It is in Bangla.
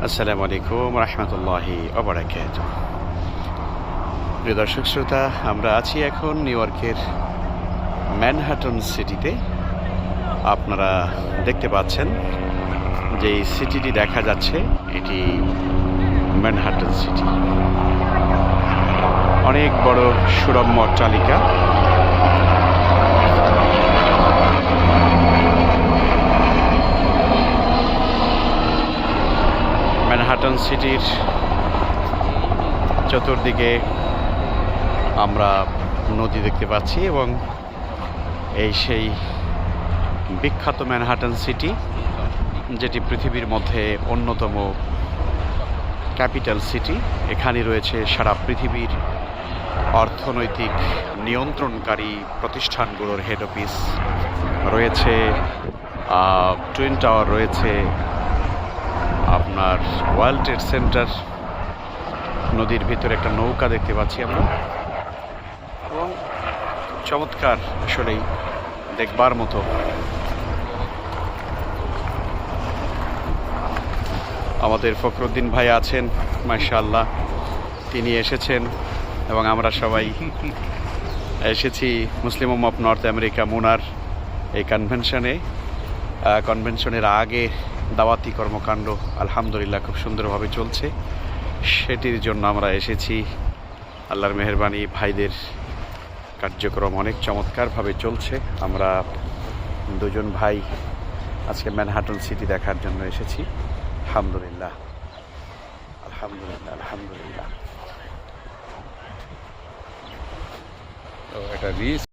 আসসালামু আলাইকুম রহমতুল্লাহি ওয়া বারাকাতুহু। প্রিয় দর্শক শ্রোতা, আমরা আছি এখন নিউ ইয়র্কের ম্যানহাটন সিটিতে। আপনারা দেখতে পাচ্ছেন যে এই সিটিটি দেখা যাচ্ছে, এটি ম্যানহাটন সিটি। অনেক বড় সুরম্য অট্টালিকা। ম্যানহাটন সিটির চতুর্দিকে আমরা নদী দেখতে পাচ্ছি এবং এই সেই বিখ্যাত ম্যানহাটন সিটি, যেটি পৃথিবীর মধ্যে অন্যতম ক্যাপিটাল সিটি। এখানে রয়েছে সারা পৃথিবীর অর্থনৈতিক নিয়ন্ত্রণকারী প্রতিষ্ঠানগুলোর হেড অফিস, রয়েছে টুইন টাওয়ার, রয়েছে আপনার ওয়ার্ল্ড ট্রেড সেন্টার। নদীর ভিতরে একটা নৌকা দেখতে পাচ্ছি আমরা, এবং চমৎকার, আসলেই দেখবার মতো। আমাদের ফখরুদ্দিন ভাই আছেন, মাশাআল্লাহ, তিনি এসেছেন এবং আমরা সবাই এসেছি মুসলিম উম্মাহ অফ নর্থ আমেরিকা মুনার এই কনভেনশনের আগে দাওয়াতি কর্মকাণ্ড আলহামদুলিল্লাহ খুব সুন্দরভাবে চলছে। সেটির জন্য আমরা এসেছি। আল্লাহর মেহেরবানি, ভাইদের কার্যক্রম অনেক চমৎকারভাবে চলছে। আমরা দুজন ভাই আজকে ম্যানহাটন সিটি দেখার জন্য এসেছি। আলহামদুলিল্লাহ, আলহামদুলিল্লাহ, আলহামদুলিল্লাহ। তো এটা রিস্ক